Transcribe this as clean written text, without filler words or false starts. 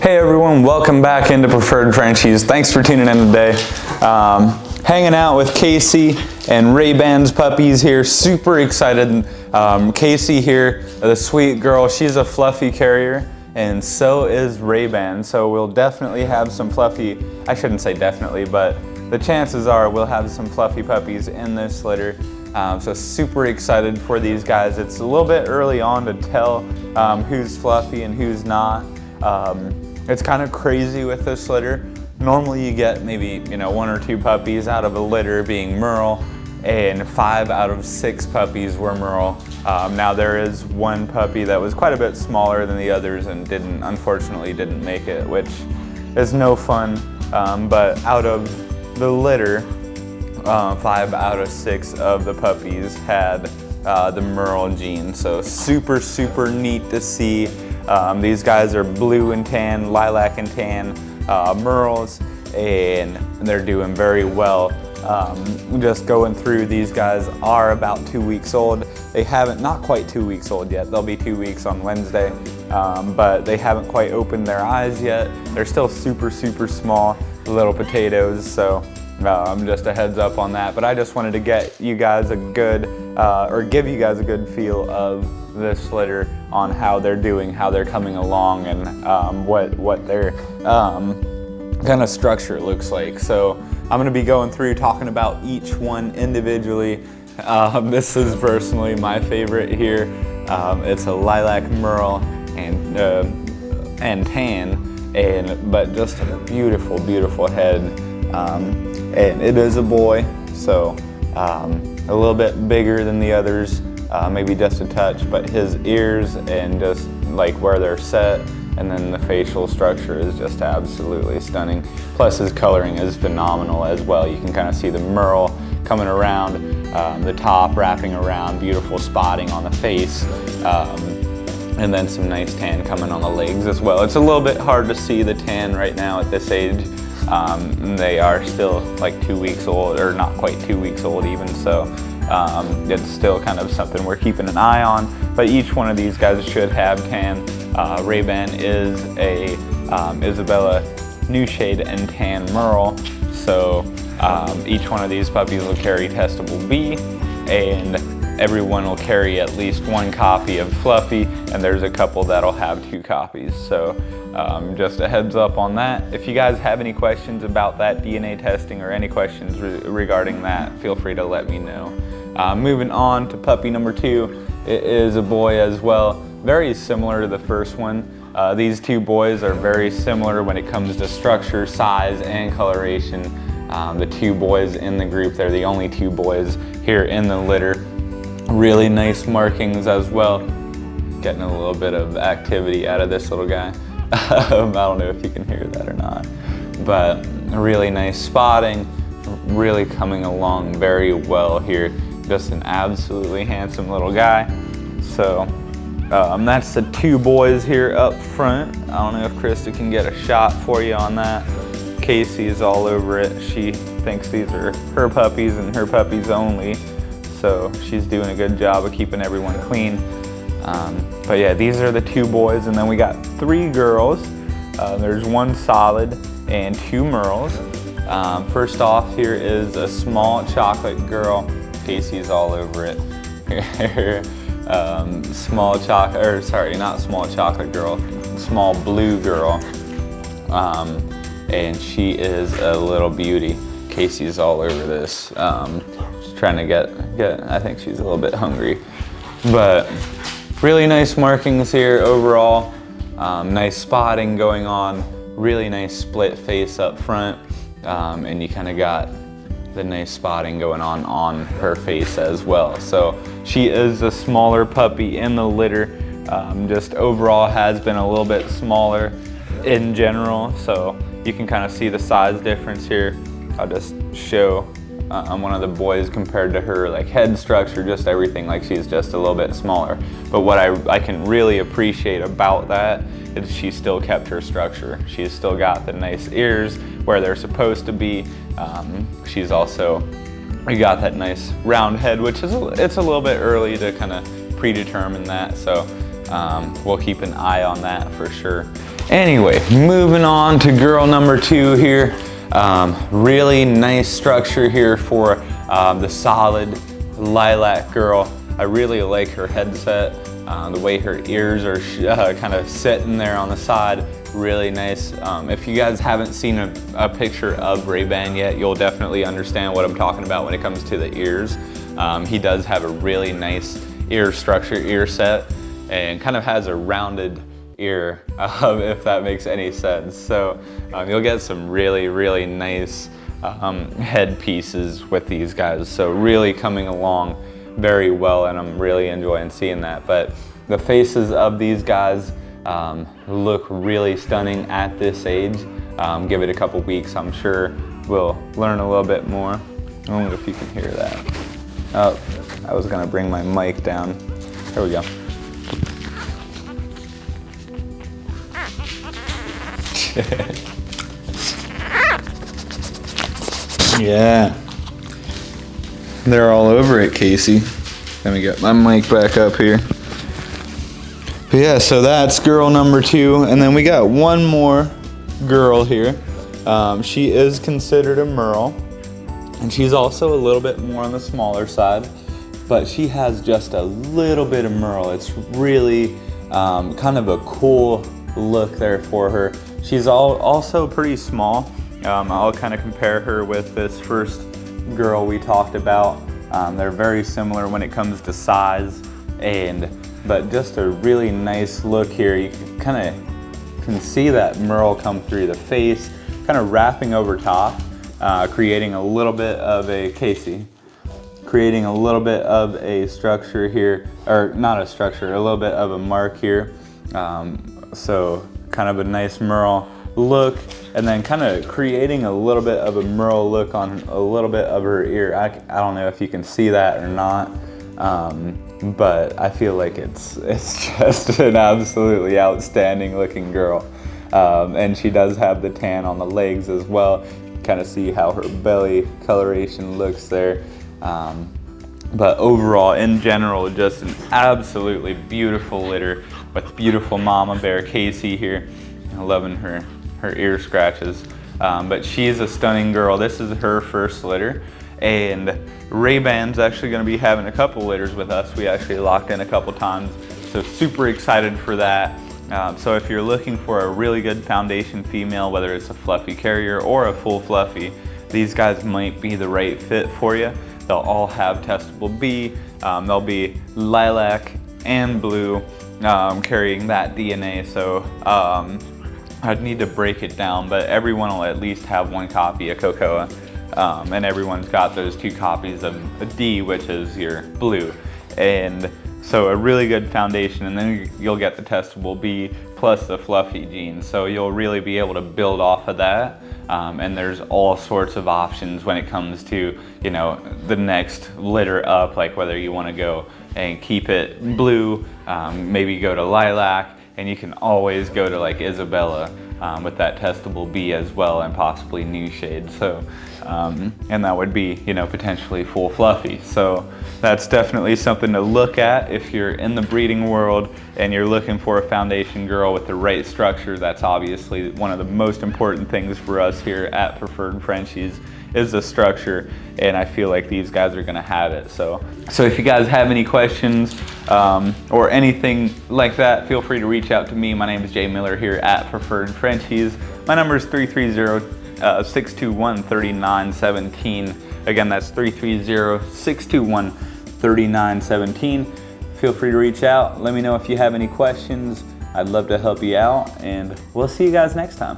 Hey everyone, welcome back into Preferred Frenchies. Thanks for tuning in today. Hanging out with Casey and Ray-Ban's puppies here. Super excited. Casey here, the sweet girl, she's a fluffy carrier, and so is Ray-Ban. So we'll definitely have some fluffy, I shouldn't say definitely, but the chances are we'll have some fluffy puppies in this litter. So super excited for these guys. It's a little bit early on to tell who's fluffy and who's not. It's kind of crazy with this litter. Normally you get maybe 1 or 2 puppies out of a litter being Merle, and 5 out of 6 puppies were Merle. Now there is one puppy that was quite a bit smaller than the others and unfortunately didn't make it, which is no fun. But out of the litter, 5 out of 6 of the puppies had the Merle gene. So super neat to see. These guys are blue and tan, lilac and tan Merles, and they're doing very well. Just going through, these guys are about 2 weeks old. They not quite 2 weeks old yet. They'll be 2 weeks on Wednesday, but they haven't quite opened their eyes yet. They're still super small little potatoes, so just a heads up on that. But I just wanted to get you guys a good, or give you guys a good feel of this litter on how they're doing, how they're coming along, and what their kind of structure looks like. So I'm going to be going through talking about each one individually. This is personally my favorite here. It's a lilac Merle and tan, but just a beautiful head. And it is a boy, so a little bit bigger than the others, maybe just a touch, but his ears and just like where they're set, and then the facial structure is just absolutely stunning. Plus his coloring is phenomenal as well. You can kind of see the Merle coming around, the top wrapping around, beautiful spotting on the face, and then some nice tan coming on the legs as well. It's a little bit hard to see the tan right now at this age. They are still like 2 weeks old, or not quite 2 weeks old even, so it's still kind of something we're keeping an eye on. But each one of these guys should have tan. Ray-Ban is a Isabella New Shade and Tan Merle, so each one of these puppies will carry testable B, and everyone will carry at least 1 copy of Fluffy, and there's a couple that'll have 2 copies. So just a heads up on that. If you guys have any questions about that DNA testing or any questions regarding that, feel free to let me know. Moving on to puppy number 2, it is a boy as well. Very similar to the first one. These 2 boys are very similar when it comes to structure, size, and coloration. The 2 boys in the group, they're the only 2 boys here in the litter. Really nice markings as well. Getting a little bit of activity out of this little guy. I don't know if you can hear that or not, but really nice spotting, really coming along very well here. Just an absolutely handsome little guy. So that's the 2 boys here up front. I don't know if Krista can get a shot for you on that. Casey is all over it. She thinks these are her puppies and her puppies only. So she's doing a good job of keeping everyone clean. But yeah, these are the 2 boys, and then we got 3 girls. There's 1 solid and 2 Merles. First off, here is a small chocolate girl. Casey's all over it. Small chocolate, or sorry, not small chocolate girl, small blue girl. And she is a little beauty. Casey's all over this. Just trying to get, I think she's a little bit hungry. But really nice markings here overall. Nice spotting going on. Really nice split face up front. And you kind of got the nice spotting going on her face as well. So she is a smaller puppy in the litter. Just overall has been a little bit smaller in general. So you can kind of see the size difference here. I'll just show one of the boys compared to her, like head structure, just everything, like she's just a little bit smaller. But what I can really appreciate about that is she still kept her structure. She's still got the nice ears where they're supposed to be. She's also got that nice round head, which is it's a little bit early to kind of predetermine that. So we'll keep an eye on that for sure. Anyway, moving on to girl number 2 here. Really nice structure here for the solid lilac girl. I really like her headset, the way her ears are kind of sitting there on the side, really nice. If you guys haven't seen a picture of Ray-Ban yet, you'll definitely understand what I'm talking about when it comes to the ears. He does have a really nice ear structure, ear set, and kind of has a rounded ear, if that makes any sense. So you'll get some really, really nice head pieces with these guys. So really coming along very well, and I'm really enjoying seeing that. But the faces of these guys look really stunning at this age. Give it a couple weeks, I'm sure we'll learn a little bit more. I don't know if you can hear that. Oh, I was gonna bring my mic down. Here we go. Yeah, they're all over it, Casey. Let me get my mic back up here. But yeah, so that's girl number 2, and then we got one more girl here. She is considered a merle, and she's also a little bit more on the smaller side, but she has just a little bit of merle. It's really kind of a cool look there for her. She's also pretty small. I'll kind of compare her with this first girl we talked about. They're very similar when it comes to size, but just a really nice look here. You kind of can see that merle come through the face, kind of wrapping over top, creating a little bit of a Casey, creating a little bit of a structure here, or not a structure, a little bit of a mark here. So kind of a nice merle look, and then kind of creating a little bit of a merle look on a little bit of her ear. I don't know if you can see that or not, but I feel like it's just an absolutely outstanding looking girl. And she does have the tan on the legs as well. You kind of see how her belly coloration looks there. But overall, in general, just an absolutely beautiful litter with beautiful mama bear Casey here. Loving her ear scratches. But she's a stunning girl. This is her first litter, and Ray-Ban's actually going to be having a couple litters with us. We actually locked in a couple times, so super excited for that. So if you're looking for a really good foundation female, whether it's a fluffy carrier or a full fluffy, these guys might be the right fit for you. They'll all have testable B. They'll be lilac and blue, carrying that DNA. So I'd need to break it down, but everyone will at least have one copy of Cocoa, and everyone's got those 2 copies of a D, which is your blue. And so a really good foundation, and then you'll get the testable B plus the fluffy gene. So you'll really be able to build off of that. And there's all sorts of options when it comes to, you know, the next litter up, like whether you want to go and keep it blue, maybe go to lilac, and you can always go to like Isabella with that testable B as well, and possibly new shade. So, and that would be, you know, potentially full fluffy. So that's definitely something to look at if you're in the breeding world and you're looking for a foundation girl with the right structure. That's obviously one of the most important things for us here at Preferred Frenchies, is the structure, and I feel like these guys are gonna have it. So if you guys have any questions or anything like that, feel free to reach out to me. My name is Jay Miller here at Preferred Frenchies. My number is 330-621-3917. Again, that's 330-621-3917. Feel free to reach out. Let me know if you have any questions. I'd love to help you out, and we'll see you guys next time.